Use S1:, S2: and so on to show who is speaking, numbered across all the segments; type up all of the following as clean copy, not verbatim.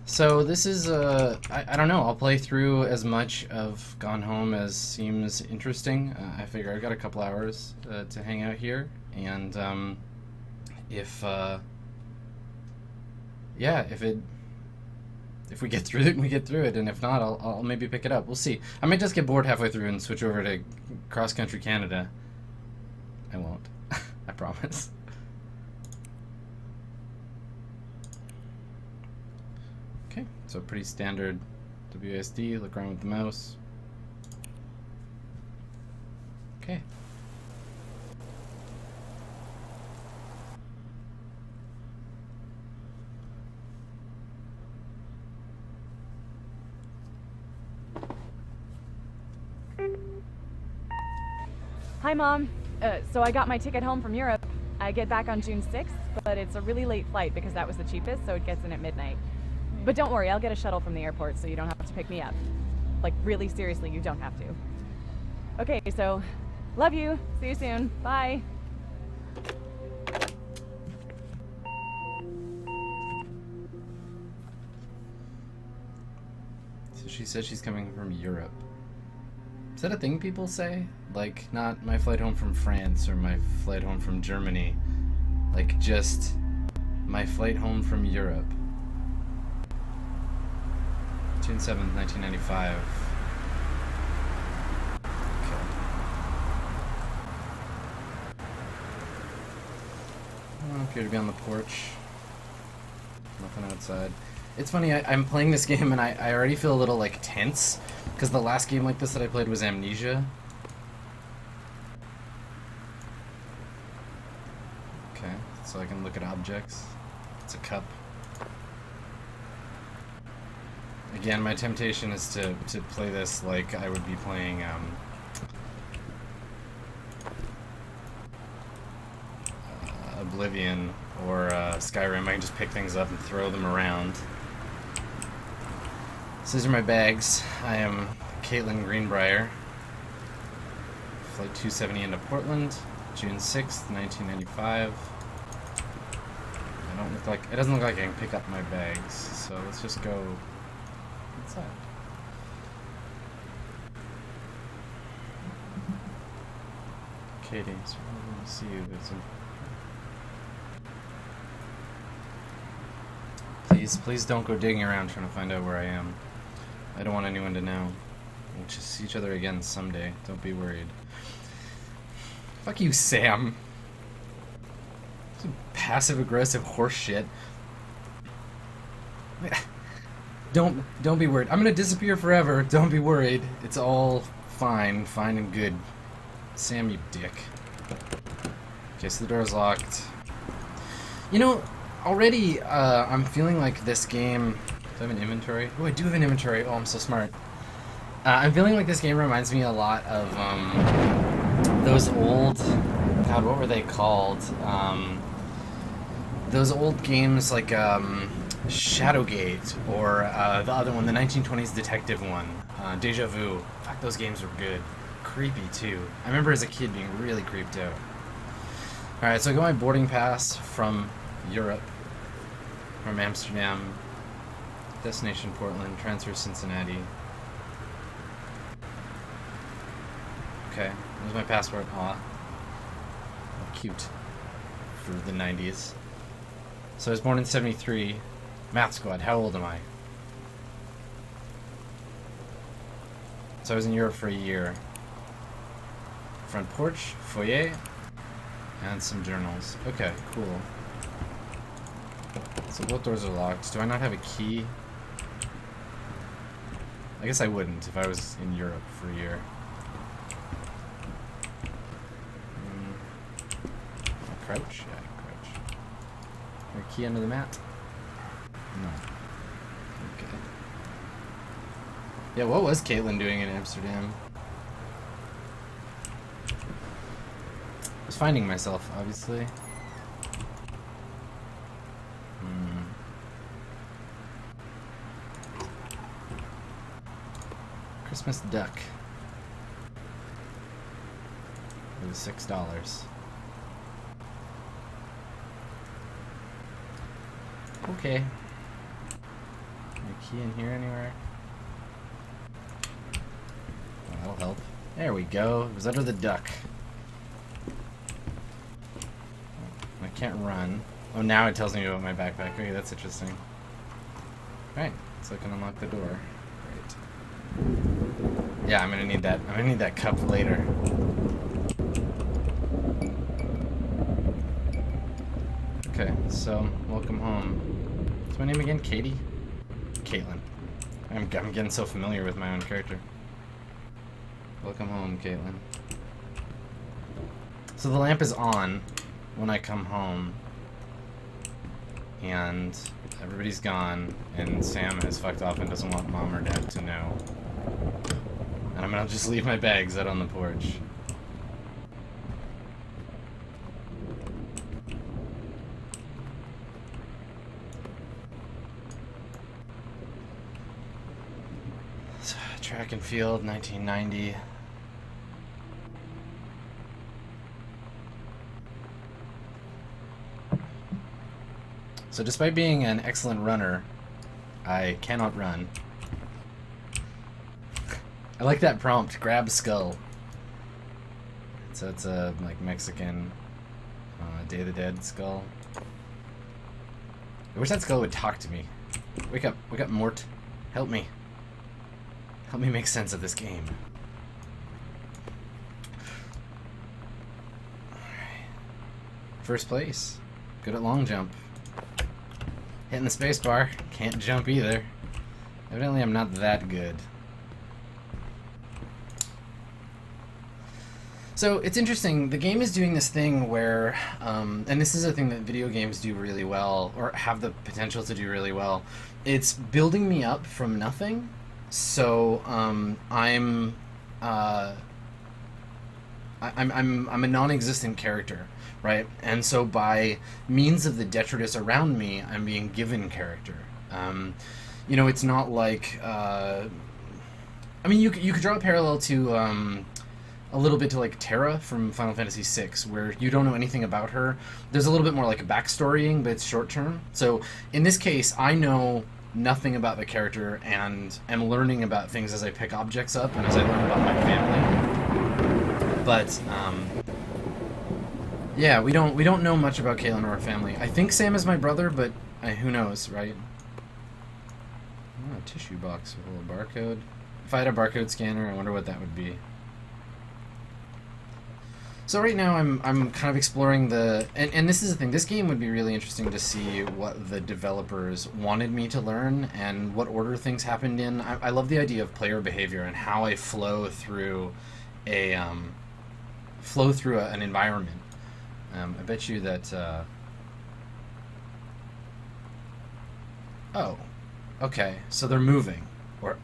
S1: So this is I don't know. I'll play through as much of Gone Home as seems interesting. I figure I've got a couple hours to hang out here, and if yeah, if we get through it, we get through it, and if not, I'll maybe pick it up. We'll see. I might just get bored halfway through and switch over to Cross Country Canada. I won't. I promise. Okay, so pretty standard WASD, look around with the mouse. Okay.
S2: Hi, Mom. So I got my ticket home from Europe. I get back on June 6th, but it's a really late flight because that was the cheapest, so it gets in at midnight. But don't worry, I'll get a shuttle from the airport so you don't have to pick me up. Like, really seriously, you don't have to. Okay, so love you. See you soon. Bye.
S1: So she says she's coming from Europe. Is that a thing people say? Like, not my flight home from France or my flight home from Germany. Like, just my flight home from Europe. June 7th, 1995. Okay. I don't appear to be on the porch. Nothing outside. It's funny, I'm playing this game and I already feel a little, like, tense. Because the last game like this that I played was Amnesia. Okay, so I can look at objects. It's a cup. Again, my temptation is to play this like I would be playing Oblivion or Skyrim. I can just pick things up and throw them around. So these are my bags. I am Caitlin Greenbrier. Flight 270 into Portland, June 6th, 1995. It doesn't look like I can pick up my bags, so let's just go inside. Katie, so let me see you. Please don't go digging around trying to find out where I am. I don't want anyone to know. We'll just see each other again someday. Don't be worried. Fuck you, Sam. Some passive-aggressive horse shit. Don't be worried. I'm gonna disappear forever. Don't be worried. It's all fine and good. Sam, you dick. Okay, so the door's locked. You know, already I'm feeling like this game... Do I have an inventory? Oh, I do have an inventory. Oh, I'm so smart. I'm feeling like this game reminds me a lot of those old... God, what were they called? Those old games like Shadowgate or the other one, the 1920s detective one, Deja Vu. Fuck, those games were good. Creepy, too. I remember as a kid being really creeped out. Alright, so I got my boarding pass from Europe, from Amsterdam, destination Portland, transfer Cincinnati. Okay, there's my passport. Aw. Cute. For the 90s. So I was born in 73. Math squad, how old am I? So I was in Europe for a year. Front porch, foyer, and some journals. Okay, cool. So both doors are locked. Do I not have a key? I guess I wouldn't if I was in Europe for a year. Crouch? Yeah, crouch. Is there a key under the mat? No. Okay. Yeah, what was Caitlin doing in Amsterdam? I was finding myself, obviously. Christmas duck. It was $6. Okay. key in here anywhere? Oh, that'll help. There we go. It was under the duck. I can't run. Oh, now it tells me about my backpack. Okay, that's interesting. Alright, so I can unlock the door. Great. Yeah, I'm gonna need that. I'm gonna need that cup later. Okay, so welcome home. What's my name again? Katie? Caitlin. I'm getting so familiar with my own character. Welcome home, Caitlin. So the lamp is on when I come home, and everybody's gone, and Sam has fucked off and doesn't want mom or dad to know. And I'm gonna just leave my bags out on the porch. Track and field, 1990. So despite being an excellent runner, I cannot run. I like that prompt, grab skull. So it's a like Mexican Day of the Dead skull. I wish that skull would talk to me. Wake up, Mort. Help me. Help me make sense of this game. First place. Good at long jump. Hitting the space bar. Can't jump either. Evidently I'm not that good. So it's interesting, the game is doing this thing where, and this is a thing that video games do really well, or have the potential to do really well. It's building me up from nothing. So I'm a non-existent character, right? And so by means of the detritus around me, I'm being given character. You know, it's not like I mean, you could draw a parallel to a little bit to like Terra from Final Fantasy VI, where you don't know anything about her. There's a little bit more like a backstorying, but it's short term. So in this case, I know nothing about the character and am learning about things as I pick objects up and as I learn about my family. But yeah, we don't know much about Caitlin or her family. I think Sam is my brother, but who knows, right? Oh, a tissue box with a little barcode. If I had a barcode scanner, I wonder what that would be. So right now I'm kind of exploring and this is the thing, this game would be really interesting to see what the developers wanted me to learn and what order things happened in. I love the idea of player behavior and how I flow through an environment. I bet you that oh, okay, so they're moving, or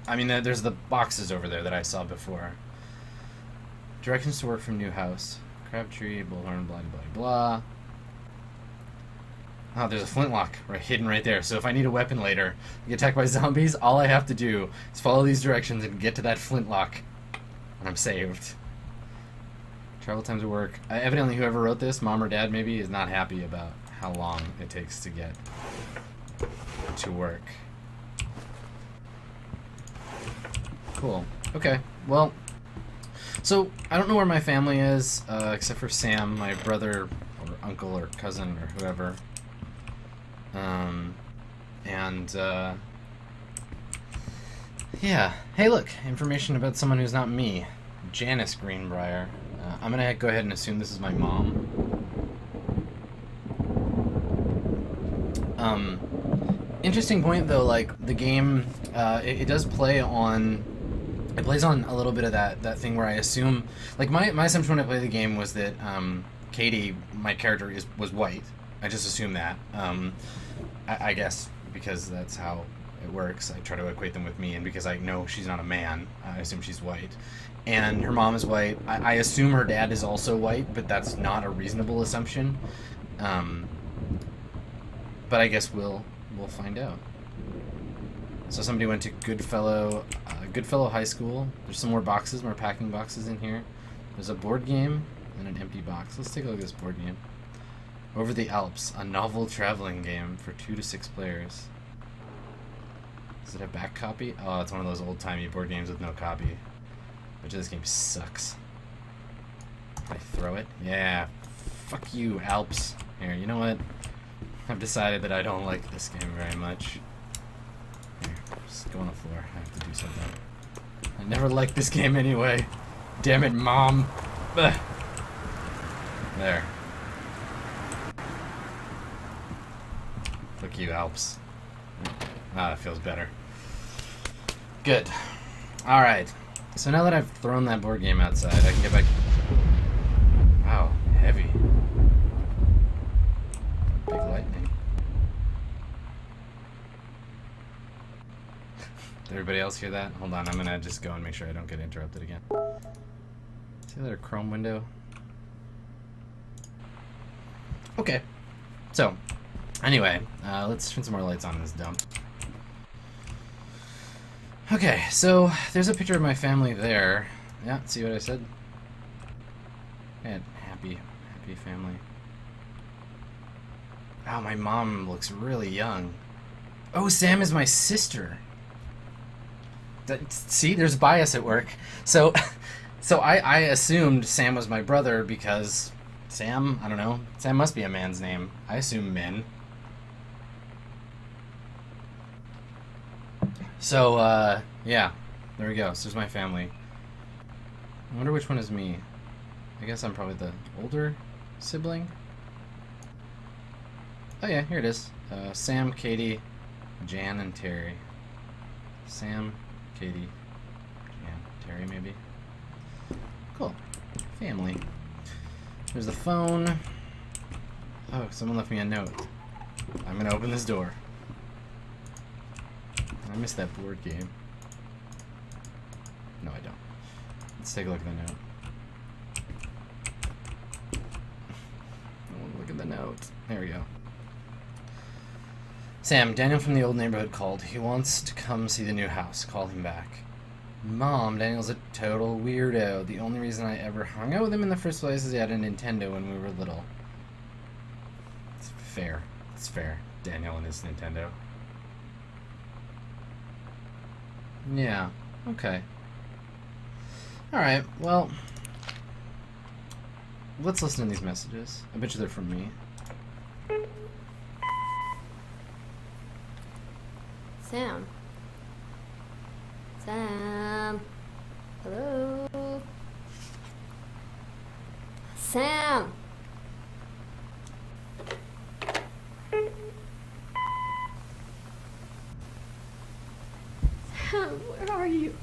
S1: I mean there's the boxes over there that I saw before. Directions to work from new house. Crabtree, Bullhorn, blah, blah, blah. Oh, there's a flintlock hidden right there. So if I need a weapon later, get attacked by zombies, all I have to do is follow these directions and get to that flintlock. And I'm saved. Travel time to work. Evidently whoever wrote this, mom or dad maybe, is not happy about how long it takes to get to work. Cool. Okay. Well, so, I don't know where my family is, except for Sam, my brother, or uncle, or cousin, or whoever. Yeah. Hey, look, information about someone who's not me. Janice Greenbrier. I'm gonna go ahead and assume this is my mom. Interesting point, though, like, the game, it does play on... It plays on a little bit of that thing where I assume, like my assumption when I played the game was that Katie, my character, was white. I just assume that. I guess because that's how it works. I try to equate them with me, and because I know she's not a man, I assume she's white. And her mom is white. I assume her dad is also white, but that's not a reasonable assumption. But I guess we'll find out. So somebody went to Goodfellow High School. There's some more boxes, more packing boxes in here. There's a board game and an empty box. Let's take a look at this board game. Over the Alps, a novel traveling game for 2 to 6 players. Does it have back copy? Oh, it's one of those old-timey board games with no copy. Which this game sucks. Can I throw it? Yeah. Fuck you, Alps. Here, you know what? I've decided that I don't like this game very much. Here, just go on the floor. I have to do something. I never liked this game anyway. Damn it, Mom. Ugh. There. Fuck you, Alps. Ah, that feels better. Good. Alright. So now that I've thrown that board game outside, I can get back... Wow, heavy. Big lightning. Did everybody else hear that? Hold on, I'm gonna just go and make sure I don't get interrupted again. See that Chrome window? Okay. So, anyway, let's turn some more lights on in this dump. Okay, so there's a picture of my family there. Yeah, see what I said? Yeah, happy family. Oh, my mom looks really young. Oh, Sam is my sister. See, there's bias at work. So I assumed Sam was my brother because Sam, I don't know. Sam must be a man's name. I assume men. So, yeah. There we go. So there's my family. I wonder which one is me. I guess I'm probably the older sibling. Oh yeah, here it is. Sam, Katie, Jan, and Terry. Sam, Katie, Jan, Terry, maybe. Cool. Family. There's the phone. Oh, someone left me a note. I'm gonna open this door. I missed that board game. No, I don't. Let's take a look at the note. Look at the note. There we go. Sam, Daniel from the old neighborhood called. He wants to come see the new house. Call him back. Mom, Daniel's a total weirdo. The only reason I ever hung out with him in the first place is he had a Nintendo when we were little. It's fair. It's fair. Daniel and his Nintendo. Yeah. Okay. Alright, well... let's listen to these messages. I bet you they're from me.
S3: Sam. Sam. Hello. Sam. Sam, where are you?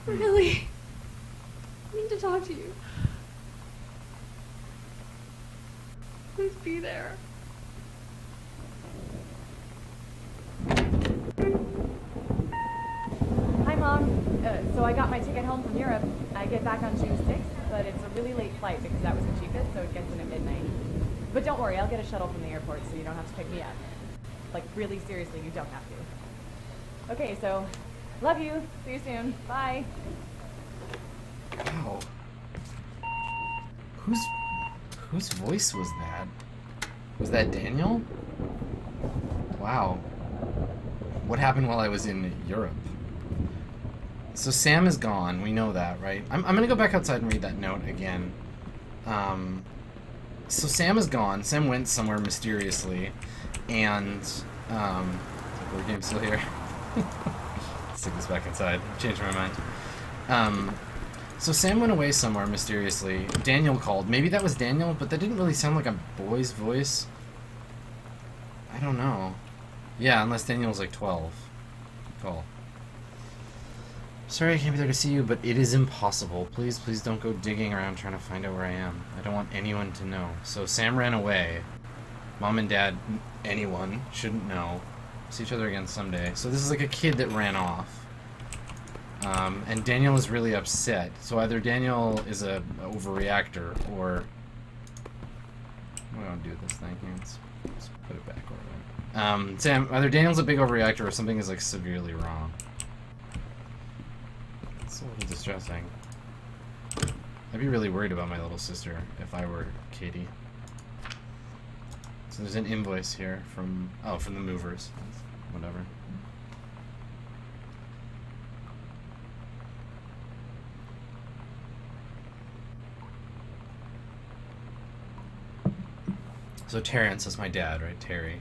S3: Really? I need to talk to you. Please be there.
S2: Hi, Mom. So I got my ticket home from Europe. I get back on June 6th, but it's a really late flight because that was the cheapest, so it gets in at midnight. But don't worry, I'll get a shuttle from the airport so you don't have to pick me up. Like, really seriously, you don't have to. Okay, so, love you. See you soon. Bye.
S1: Wow. Whose voice was that? Was that Daniel? Wow. What happened while I was in Europe? So Sam is gone. We know that, right? I'm gonna go back outside and read that note again. So Sam is gone. Sam went somewhere mysteriously, and is the board game still here? Let's take this back inside. Changed my mind. So Sam went away somewhere mysteriously. Daniel called. Maybe that was Daniel, but that didn't really sound like a boy's voice. I don't know. Yeah, unless Daniel's like 12. Call. Sorry I can't be there to see you, but it is impossible. Please, please don't go digging around trying to find out where I am. I don't want anyone to know. So Sam ran away. Mom and Dad, anyone, shouldn't know. See each other again someday. So this is like a kid that ran off. And Daniel is really upset. So either Daniel is a overreactor, or... what do I do with this thing here? Let's put it back over. Sam, either Daniel's a big overreactor or something is like severely wrong. It's a little distressing. I'd be really worried about my little sister if I were Katie. So there's an invoice here from the movers. Whatever. So Terrence, that's my dad, right? Terry.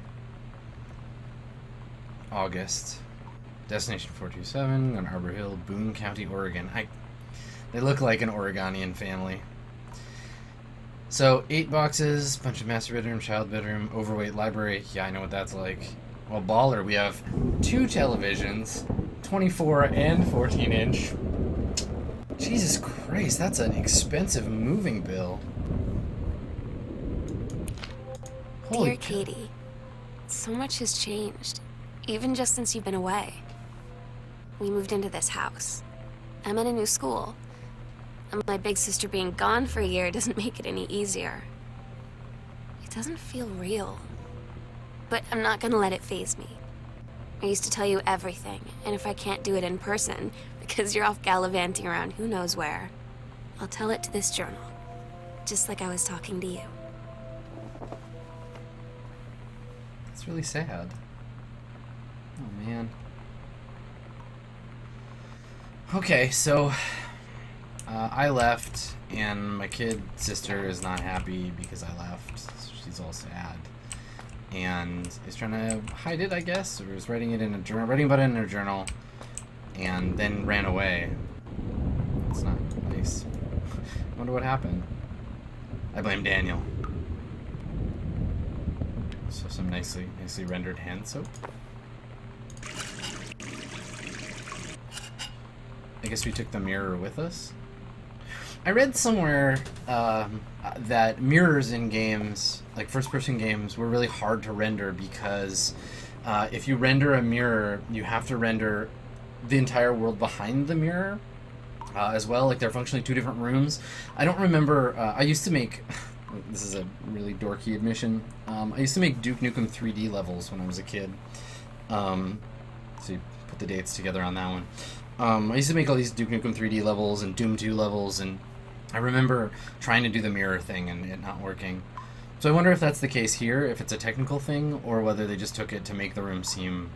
S1: August. Destination 427 on Arbor Hill, Boone County, Oregon. They look like an Oregonian family. So 8 boxes, bunch of master bedroom, child bedroom, overweight library. Yeah, I know what that's like. Well, baller. We have 2 televisions, 24 and 14 inch. Jesus Christ, that's an expensive moving bill. Holy
S4: Dear Katie, so much has changed, even just since you've been away. We moved into this house. I'm in a new school. And my big sister being gone for a year doesn't make it any easier. It doesn't feel real. But I'm not gonna let it faze me. I used to tell you everything, and if I can't do it in person, because you're off gallivanting around who knows where, I'll tell it to this journal. Just like I was talking to you.
S1: That's really sad. Oh, man. Okay, so I left, and my kid sister is not happy because I left. So she's all sad, and is trying to hide it, I guess, or is writing it in a journal, writing about it in her journal, and then ran away. It's not nice. I wonder what happened. I blame Daniel. So some nicely rendered hand soap. I guess we took the mirror with us. I read somewhere that mirrors in games, like first-person games, were really hard to render because if you render a mirror, you have to render the entire world behind the mirror as well. Like they're functionally 2 different rooms. I don't remember. I used to make. This is a really dorky admission. I used to make Duke Nukem 3D levels when I was a kid. So you put the dates together on that one. I used to make all these Duke Nukem 3D levels and Doom 2 levels, and I remember trying to do the mirror thing and it not working. So I wonder if that's the case here, if it's a technical thing, or whether they just took it to make the room seem...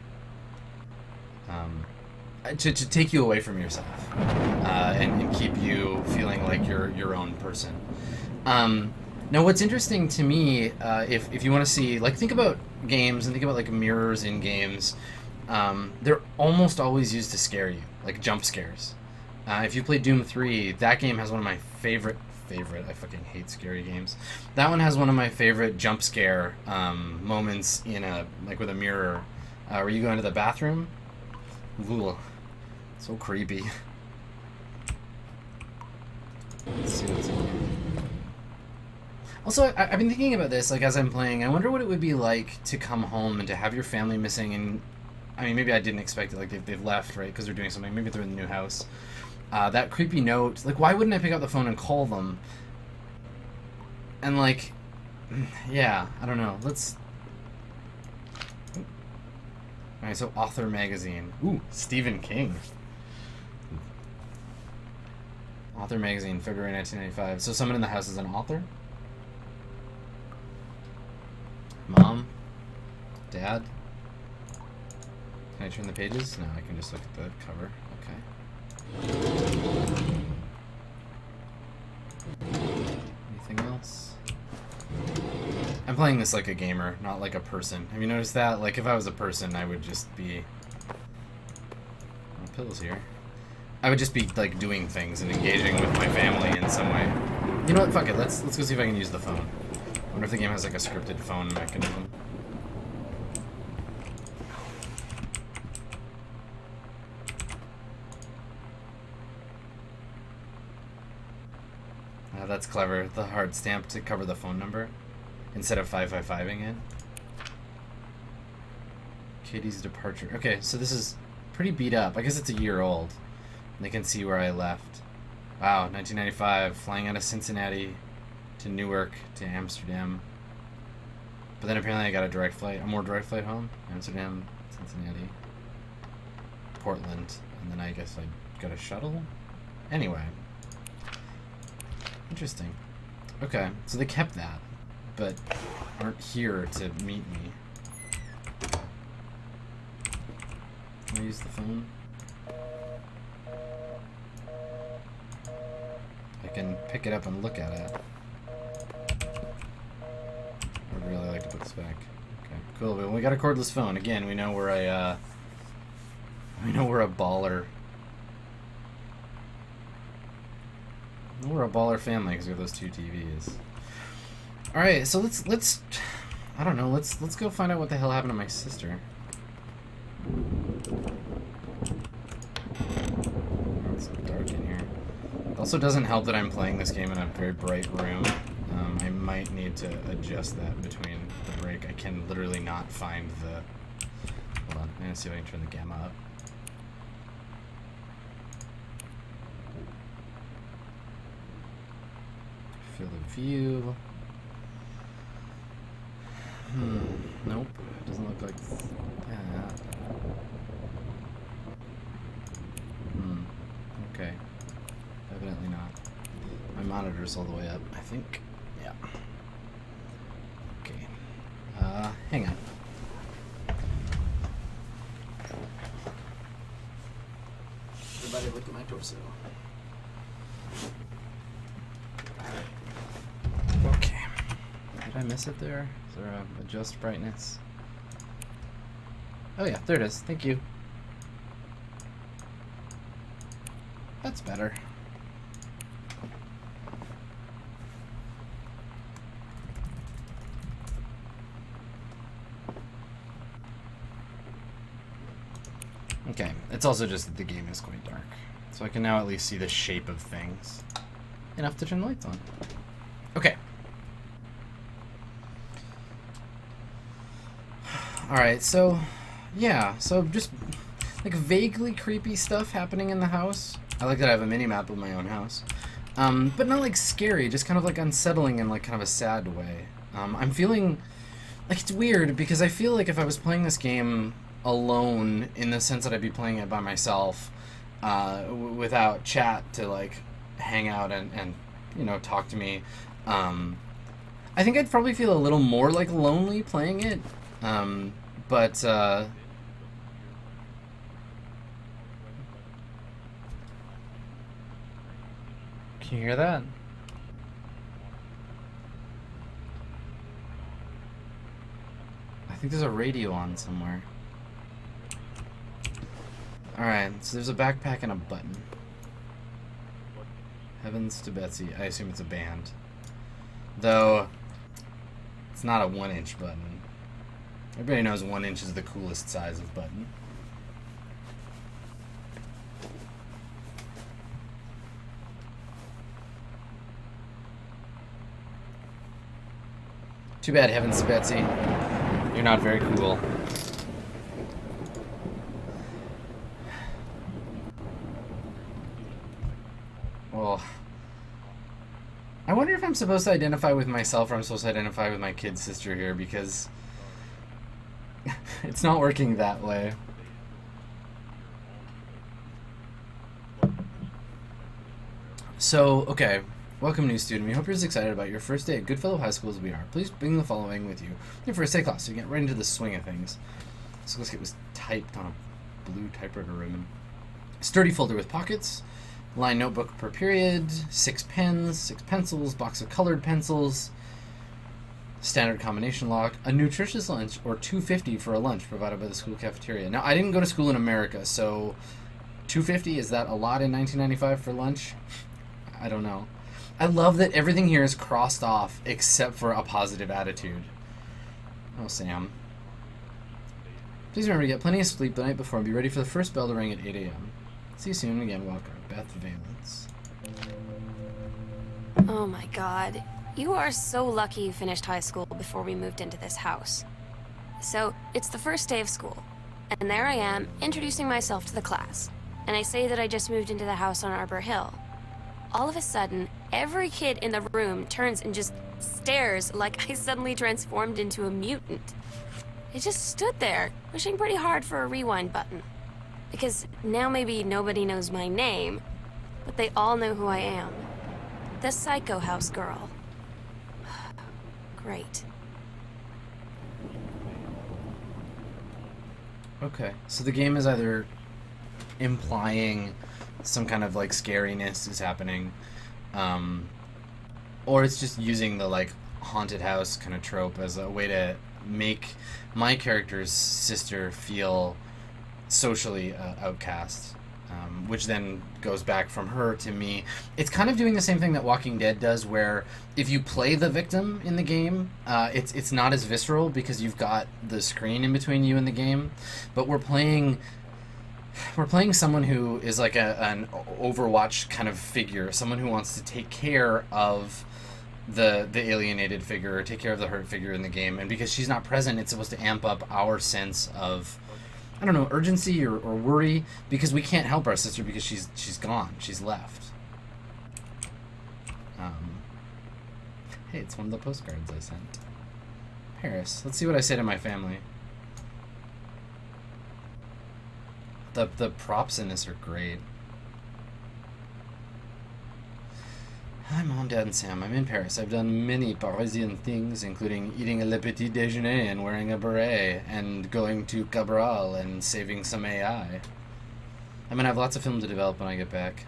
S1: to take you away from yourself, and keep you feeling like you're your own person. Now, what's interesting to me, if you want to see, like, think about games and think about, like, mirrors in games, they're almost always used to scare you, like jump scares. If you play Doom 3, that game has one of my favorite, I fucking hate scary games. That one has one of my favorite jump scare moments in with a mirror, where you go into the bathroom. Ooh, so creepy. Let's see what's in here. Also, I've been thinking about this, like, as I'm playing. I wonder what it would be like to come home and to have your family missing. And I mean, maybe I didn't expect it. Like, they've left, right? Because they're doing something. Maybe they're in the new house. That creepy note. Like, why wouldn't I pick up the phone and call them? And, like, yeah, I don't know. Let's... Alright, so Author Magazine. Ooh, Stephen King. Author Magazine, February 1995. So someone in the house is an author? Mom? Dad? Can I turn the pages? No, I can just look at the cover. Okay. Anything else? I'm playing this like a gamer, not like a person. Have you noticed that? Like, if I was a person, I would just be... Oh, pills here. I would just be, like, doing things and engaging with my family in some way. You know what? Fuck it. Let's go see if I can use the phone. I wonder if the game has, like, a scripted phone mechanism. That's clever. The hard stamp to cover the phone number instead of 555ing it. Katie's departure. Okay, so this is pretty beat up. I guess it's a year old. And they can see where I left. Wow, 1995, flying out of Cincinnati to Newark to Amsterdam. But then apparently I got a more direct flight home. Amsterdam, Cincinnati, Portland, and then I guess I got a shuttle? Anyway. Interesting. Okay, so they kept that. but aren't here to meet me. Can I use the phone? I can pick it up and look at it. I'd really like to put this back. Okay, cool. But we got a cordless phone. Again, we know we're a baller. We're a baller family because we have those 2 TVs. All right, so let's I don't know. Let's go find out what the hell happened to my sister. It's dark in here. It also doesn't help that I'm playing this game in a very bright room. I might need to adjust that between the break. I can literally not find the... Hold on, I'm gonna see if I can turn the gamma up. Field of view. Nope. Doesn't look like that. Okay. Evidently not. My monitor's all the way up, I think. Yeah. Okay. Hang on. Everybody look at my torso. Okay. Did I miss it there? Is there a adjust brightness? Oh yeah, there it is. Thank you. That's better. Okay, it's also just that the game is quite dark. So I can now at least see the shape of things. Enough to turn the lights on. Okay. Alright, so... yeah, so just... like vaguely creepy stuff happening in the house. I like that I have a mini-map of my own house. But not like scary, just kind of like unsettling in like kind of a sad way. I'm feeling... like it's weird because I feel like if I was playing this game alone, in the sense that I'd be playing it by myself, without chat to like hang out and you know, talk to me, I think I'd probably feel a little more like lonely playing it. But can you hear that? I think there's a radio on somewhere. Alright, so there's a backpack and a button. Heavens to Betsy. I assume it's a band. Though, it's not a 1-inch button. Everybody knows 1 inch is the coolest size of button. Too bad, Heavens to Betsy. You're not very cool. Well, I wonder if I'm supposed to identify with myself or I'm supposed to identify with my kid sister here, because it's not working that way. So, okay. Welcome, new student. We hope you're as excited about your first day at Goodfellow High School as we are. Please bring the following with you. Your first day class, so you get right into the swing of things. This looks like it was typed on a blue typewriter ribbon. Sturdy folder with pockets. Line notebook per period. 6 pens, 6 pencils, box of colored pencils. Standard combination lock. A nutritious lunch, or $2.50 for a lunch provided by the school cafeteria. Now, I didn't go to school in America, so $2.50, is that a lot in 1995 for lunch? I don't know. I love that everything here is crossed off except for a positive attitude. Oh, Sam. Please remember to get plenty of sleep the night before and be ready for the first bell to ring at 8 a.m. See you soon. Again, welcome. Beth Valence.
S4: Oh my god. You are so lucky you finished high school before we moved into this house. So, it's the first day of school. And there I am, introducing myself to the class. And I say that I just moved into the house on Arbor Hill. All of a sudden, every kid in the room turns and just stares like I suddenly transformed into a mutant. I just stood there, wishing pretty hard for a rewind button. Because now maybe nobody knows my name, but they all know who I am. The Psycho House girl. Great.
S1: Okay, so the game is either implying some kind of like scariness is happening, or it's just using the like haunted house kind of trope as a way to make my character's sister feel socially outcast, which then goes back from her to me. It's kind of doing the same thing that Walking Dead does, where if you play the victim in the game, it's not as visceral because you've got the screen in between you and the game, but we're playing someone who is like an Overwatch kind of figure, someone who wants to take care of the alienated figure or take care of the hurt figure in the game, and because she's not present, it's supposed to amp up our sense of, I don't know, urgency or worry, because we can't help our sister because she's gone, she's left. Hey, it's one of the postcards I sent. Paris. Let's see what I say to my family. The props in this are great. Hi, Mom, Dad, and Sam. I'm in Paris. I've done many Parisian things, including eating a Le Petit Déjeuner and wearing a beret, and going to Cabral and saving some AI. I'm gonna have lots of film to develop when I get back.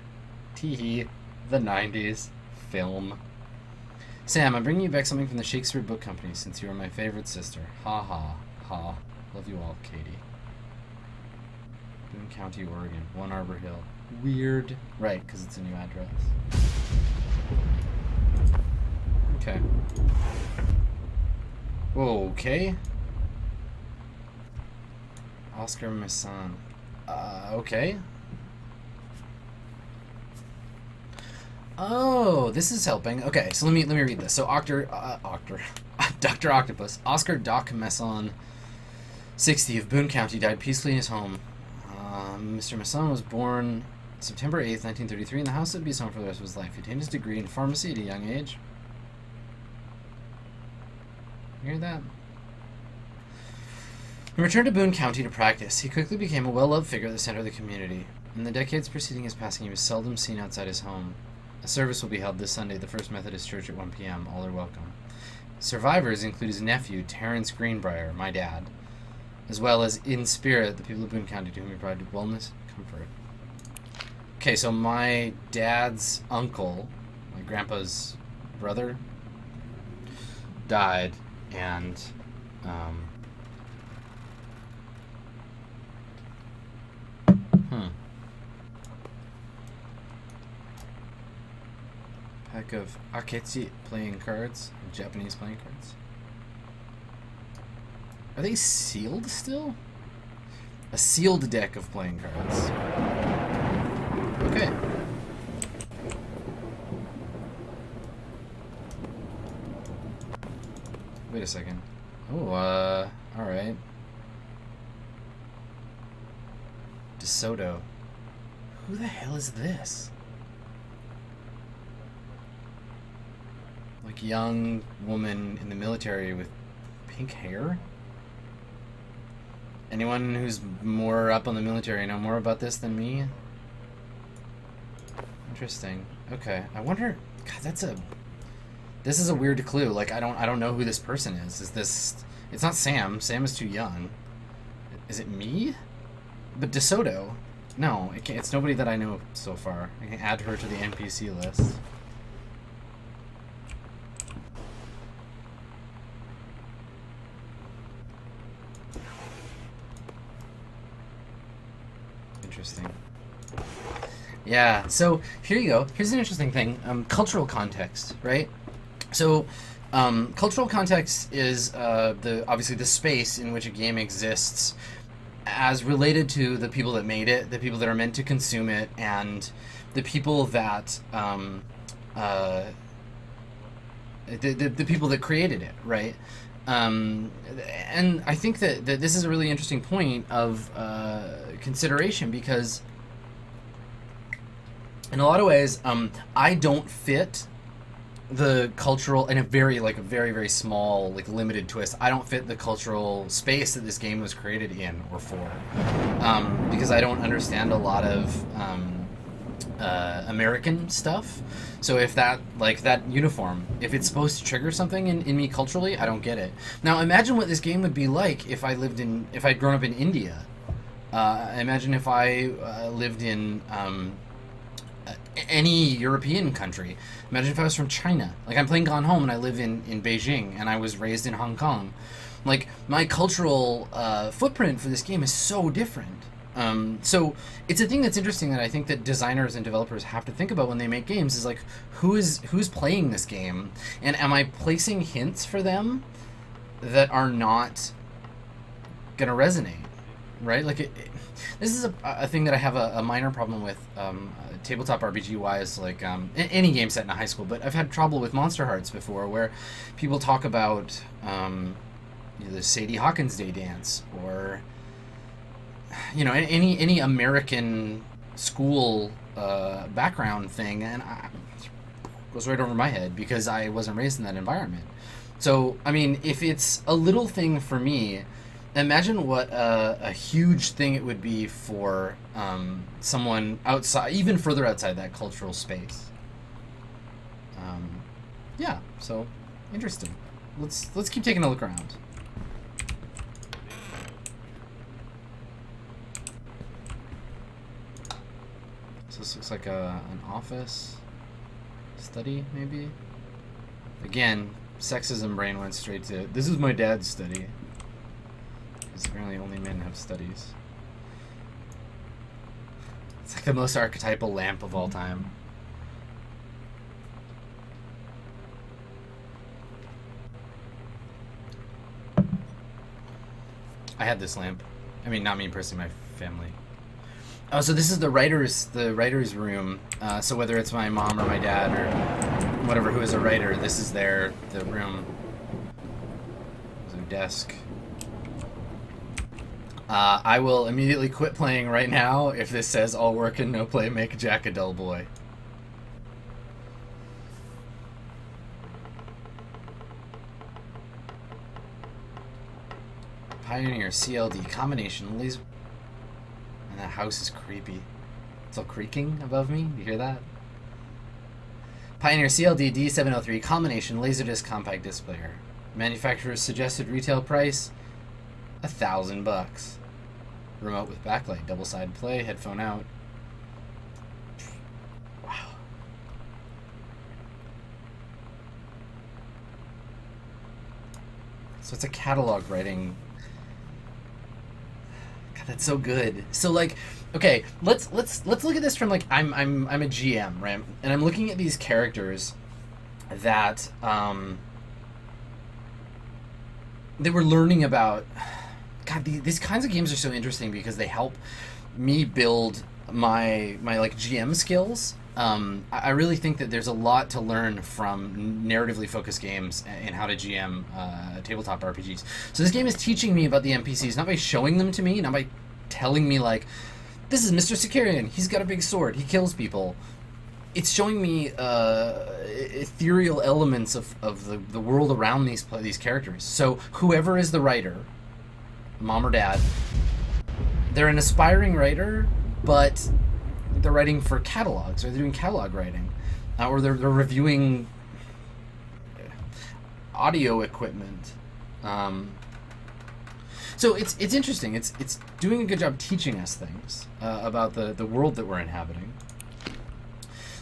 S1: Teehee. The 90s. Film. Sam, I'm bringing you back something from the Shakespeare Book Company, since you are my favorite sister. Ha ha. Ha. Love you all, Katie. Boone County, Oregon. 1 Arbor Hill. Weird. Right, because it's a new address. Okay. Okay. Oscar Masson. Okay. Oh, this is helping. Okay, so let me read this. So Dr. Octopus, Oscar Doc Masson, 60, of Boone County, died peacefully in his home. Mr. Masson was born September 8th, 1933, in the house that would be his home for the rest of his life. He obtained his degree in pharmacy at a young age. You hear that? He returned to Boone County to practice. He quickly became a well-loved figure at the center of the community. In the decades preceding his passing, he was seldom seen outside his home. A service will be held this Sunday at the First Methodist Church at 1 p.m. All are welcome. Survivors include his nephew, Terrence Greenbrier, my dad, as well as, in spirit, the people of Boone County to whom he provided wellness and comfort. Okay, so my dad's uncle, my grandpa's brother, died, and pack of Akechi playing cards, Japanese playing cards. Are they sealed still? A sealed deck of playing cards. Okay. Wait a second. Oh, alright. DeSoto. Who the hell is this? Like, young woman in the military with pink hair? Anyone who's more up on the military know more about this than me? Interesting. Okay. I wonder, God, this is a weird clue. Like, I don't know who this person is. Is this, it's not Sam. Sam is too young. Is it me? But DeSoto. No, it's nobody that I know so far. I can add her to the NPC list. Interesting. Yeah, so here you go. Here's an interesting thing. Cultural context, right? So, cultural context is obviously the space in which a game exists as related to the people that made it, the people that are meant to consume it, and the people that the people that created it, right? And I think that this is a really interesting point of consideration, because in a lot of ways, I don't fit the cultural, in a very, very small, limited twist, I don't fit the cultural space that this game was created in or for, because I don't understand a lot of American stuff. So if that, like, that uniform, if it's supposed to trigger something in me culturally, I don't get it. Now imagine what this game would be like if if I'd grown up in India. Imagine if I lived in any European country. Imagine if I was from China. Like, I'm playing Gone Home and I live in Beijing and I was raised in Hong Kong. Like, my cultural footprint for this game is so different. So it's a thing that's interesting that I think that designers and developers have to think about when they make games is like, who's playing this game, and am I placing hints for them that are not gonna resonate, right? Like, this is a thing that I have a minor problem with, tabletop RPG wise, like any game set in a high school, but I've had trouble with Monster Hearts before, where people talk about the Sadie Hawkins Day dance, or any American school background thing, and it goes right over my head because I wasn't raised in that environment. So, I mean, if it's a little thing for me, imagine what a huge thing it would be for someone outside, even further outside that cultural space. Yeah, so interesting. Let's keep taking a look around. So this looks like an office study, maybe. Again, sexism brain went straight to, this is my dad's study. Because apparently only men have studies. It's like the most archetypal lamp of all time. I had this lamp. I mean, not me personally, my family. Oh, so this is the writer's room. So whether it's my mom or my dad or whatever who is a writer, this is the room. There's their desk. I will immediately quit playing right now if this says all work and no play make Jack a dull boy. Pioneer CLD combination laser. And that house is creepy. It's all creaking above me. Do you hear that? Pioneer CLD D703 combination laserdisc compact disc player. Manufacturer's suggested retail price $1,000. Remote with backlight, double-side play, headphone out. Wow. So it's a catalog writing. God, that's so good. So like, okay, let's look at this from like, I'm a GM, right? And I'm looking at these characters that they were learning about. God, these kinds of games are so interesting because they help me build my like GM skills. I really think that there's a lot to learn from narratively focused games and how to GM tabletop RPGs. So this game is teaching me about the NPCs, not by showing them to me, not by telling me like, this is Mr. Sicarian, he's got a big sword, he kills people. It's showing me ethereal elements of the world around these characters. So whoever is the writer, mom or dad, they're an aspiring writer, but they're writing for catalogs, or they're doing catalog writing, or they're reviewing audio equipment. So it's interesting. It's doing a good job teaching us things about the world that we're inhabiting.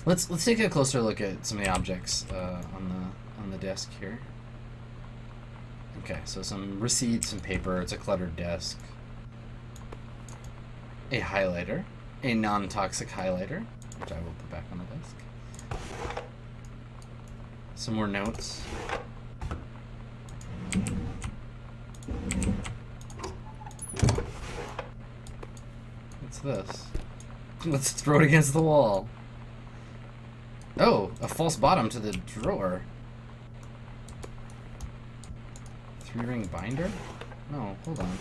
S1: Let's take a closer look at some of the objects on the desk here. Okay, so some receipts, some paper. It's a cluttered desk. A highlighter. A non-toxic highlighter, which I will put back on the desk. Some more notes. What's this? Let's throw it against the wall. Oh, a false bottom to the drawer. 3-ring binder? No, hold on.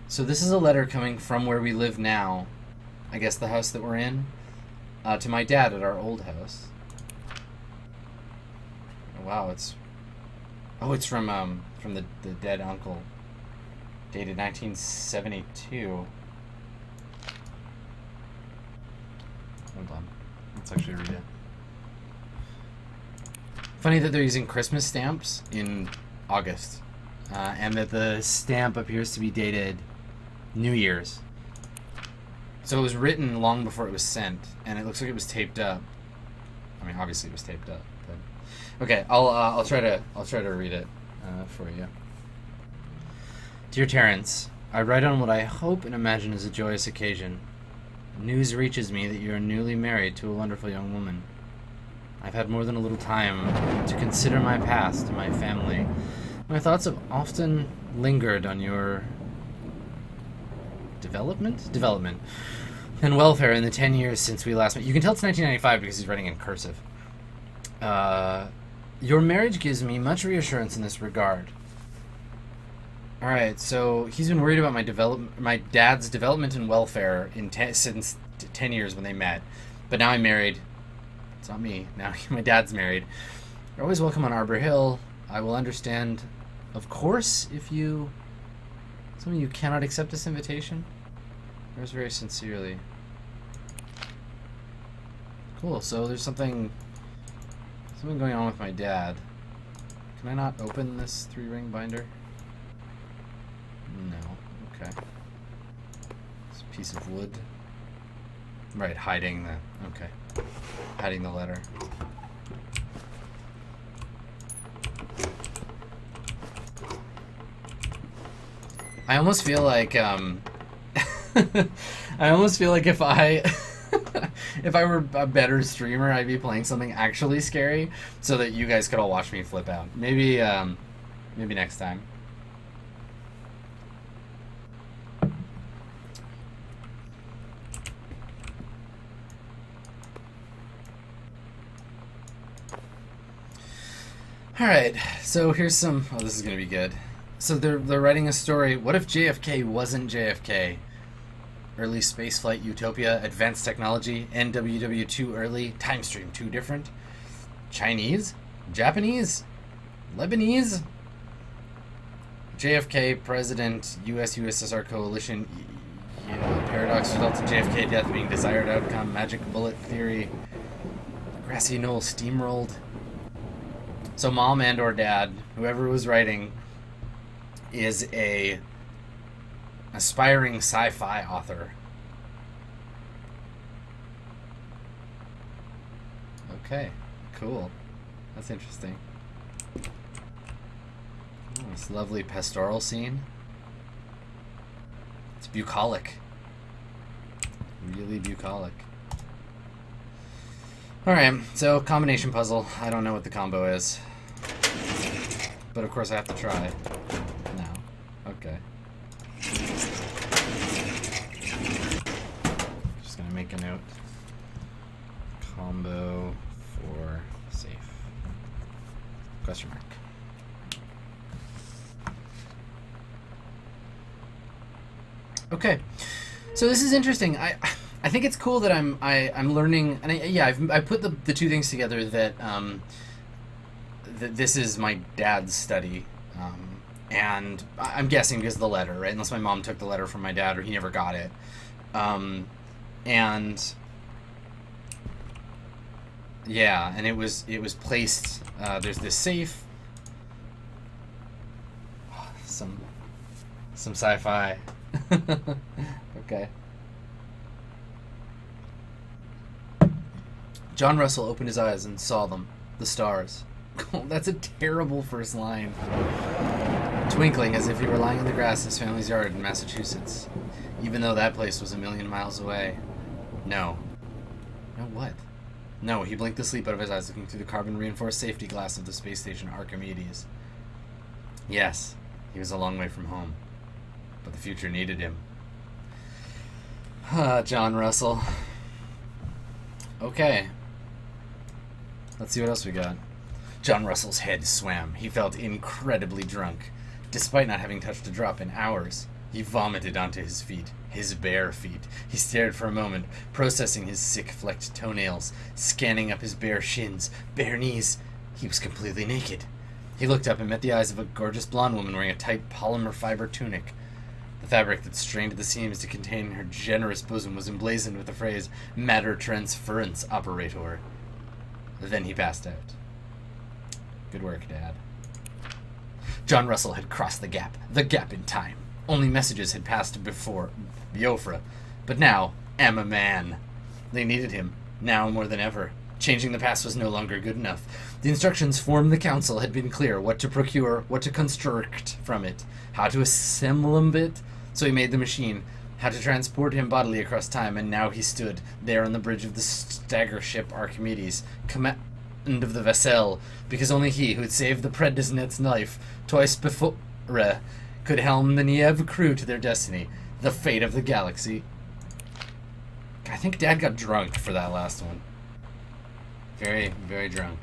S1: So this is a letter coming from where we live now, I guess the house that we're in, to my dad at our old house. Oh, wow, it's from the dead uncle. dated 1972. Hold on. Let's actually read it. Funny that they're using Christmas stamps in August. And that the stamp appears to be dated New Year's. So it was written long before it was sent, and it looks like it was taped up. I mean, obviously it was taped up. But okay, I'll try to read it for you. Dear Terrence, I write on what I hope and imagine is a joyous occasion. News reaches me that you are newly married to a wonderful young woman. I've had more than a little time to consider my past and my family. My thoughts have often lingered on your development and welfare in the 10 years since we last met. You can tell it's 1995 because he's writing in cursive. Your marriage gives me much reassurance in this regard. All right, so he's been worried about my dad's development and welfare since 10 years when they met. But now I'm married. It's not me. Now my dad's married. You're always welcome on Arbor Hill. I will understand, of course, if some of you cannot accept this invitation. Yours very sincerely. Cool, so there's something going on with my dad. Can I not open this 3-ring binder? No. Okay. It's a piece of wood. Right, hiding the letter. I almost feel like if I were a better streamer, I'd be playing something actually scary so that you guys could all watch me flip out. Maybe next time. All right, so here's some. Oh, this is gonna be good. So they're writing a story. What if JFK wasn't JFK? Early spaceflight utopia, advanced technology, NWW too early, time stream too different. Chinese, Japanese, Lebanese. JFK president, US-USSR coalition. Paradox results in JFK death being desired outcome. Magic bullet theory. Grassy knoll steamrolled. So mom and or dad, whoever was writing, is a aspiring sci-fi author. Okay, cool. That's interesting. Oh, this lovely pastoral scene. It's bucolic. Really bucolic. Alright, so combination puzzle. I don't know what the combo is. But of course I have to try. Now. Okay. Just gonna make a note. Combo for safe. Question mark. Okay. So this is interesting. I think it's cool that I'm learning, and I put the two things together that that this is my dad's study, and I'm guessing because of the letter, right? Unless my mom took the letter from my dad or he never got it, and yeah, and it was placed. There's this safe, some sci-fi. Okay. John Russell opened his eyes and saw them, the stars. That's a terrible first line. Twinkling as if he were lying in the grass in his family's yard in Massachusetts, even though that place was 1,000,000 miles away. No. No what? No, he blinked the sleep out of his eyes, looking through the carbon-reinforced safety glass of the space station Archimedes. Yes, he was a long way from home, but the future needed him. John Russell. Okay. Let's see what else we got. John Russell's head swam. He felt incredibly drunk, despite not having touched a drop in hours. He vomited onto his feet, his bare feet. He stared for a moment, processing his sick-flecked toenails, scanning up his bare shins, bare knees. He was completely naked. He looked up and met the eyes of a gorgeous blonde woman wearing a tight polymer fiber tunic. The fabric that strained at the seams to contain her generous bosom was emblazoned with the phrase, matter transference operator. Then he passed out. Good work, Dad. John Russell had crossed the gap in time. Only messages had passed before Biofra, but now, am a man. They needed him, now more than ever. Changing the past was no longer good enough. The instructions from the council had been clear, what to procure, what to construct from it, how to assemble it, so he made the machine, how to transport him bodily across time, and now he stood there on the bridge of the stagger ship Archimedes, command of the vessel, because only he who had saved the Predesnet's life twice before could helm the Niev crew to their destiny, the fate of the galaxy. I think Dad got drunk for that last one. Very, very drunk.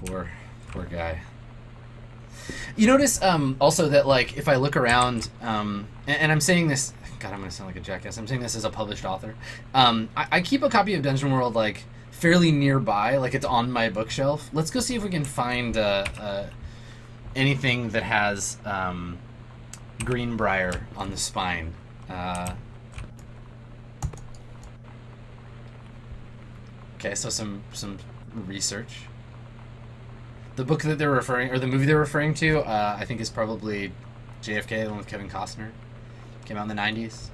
S1: Poor guy. You notice also that, like, if I look around, and I'm saying this, God, I'm gonna sound like a jackass. I'm saying this as a published author. I keep a copy of Dungeon World, like, fairly nearby, like it's on my bookshelf. Let's go see if we can find anything that has Greenbrier on the spine. Okay, so some research. The book that they're referring, or the movie they're referring to, I think is probably JFK, the one with Kevin Costner. Came out in the 90s.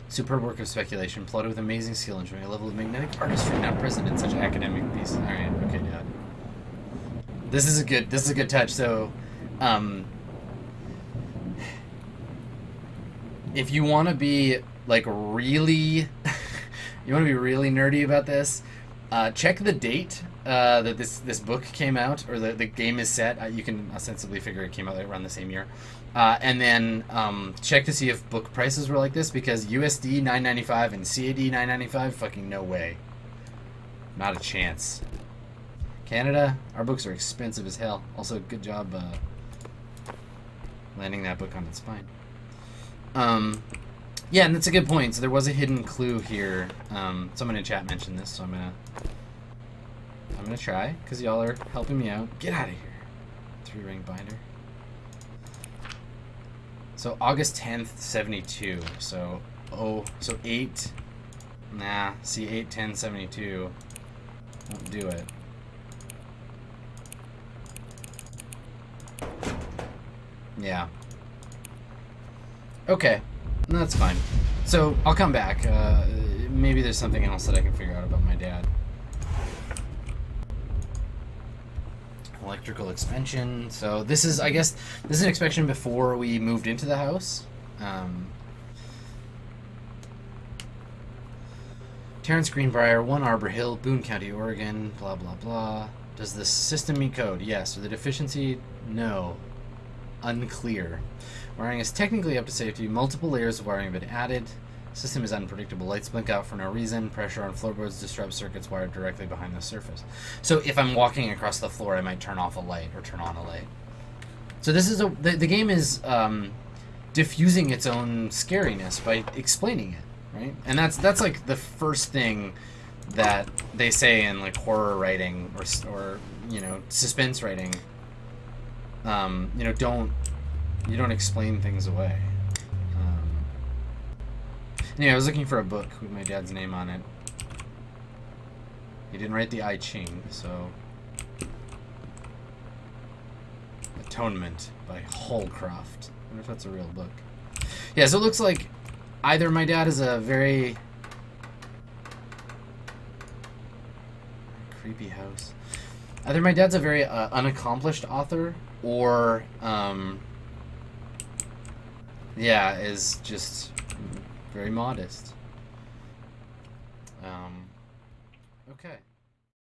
S1: Superb work of speculation, plotted with amazing skill and showing a level of magnetic artistry not present in such academic pieces. All right, okay, Dad. This is a good touch. So, if you want to be like really, you want to be really nerdy about this, check the date that this book came out, or the game is set. You can ostensibly figure it came out around the same year. And then check to see if book prices were like this, because USD $9.95 and CAD $9.95, fucking no way. Not a chance. Canada, our books are expensive as hell. Also, good job landing that book on its spine. Yeah, and that's a good point. So there was a hidden clue here. Someone in chat mentioned this, so I'm gonna try, because y'all are helping me out. Get out of here. 3-ring binder. So August 10th, 72. So 8. Nah, see 8/10/72 won't do it. Yeah. Okay, that's fine. So I'll come back. Maybe there's something else that I can figure out about my dad. Electrical expansion. So this is, I guess, this is an expansion before we moved into the house. Terrence Greenbrier, 1 Arbor Hill, Boone County, Oregon, blah, blah, blah. Does the system meet code? Yes. Or the deficiency? No. Unclear. Wiring is technically up to safety. Multiple layers of wiring have been added. System is unpredictable. Lights blink out for no reason. Pressure on floorboards disrupts circuits wired directly behind the surface. So if I'm walking across the floor, I might turn off a light or turn on a light. So this is the game is diffusing its own scariness by explaining it, right? And that's like the first thing that they say in like horror writing or you know, suspense writing. You know, you don't explain things away. Anyway, I was looking for a book with my dad's name on it. He didn't write the I Ching, so... Atonement by Holcroft. I wonder if that's a real book. Yeah, so it looks like either my dad is a very... creepy house. Either my dad's a very unaccomplished author, or... yeah, is just... very modest. Okay.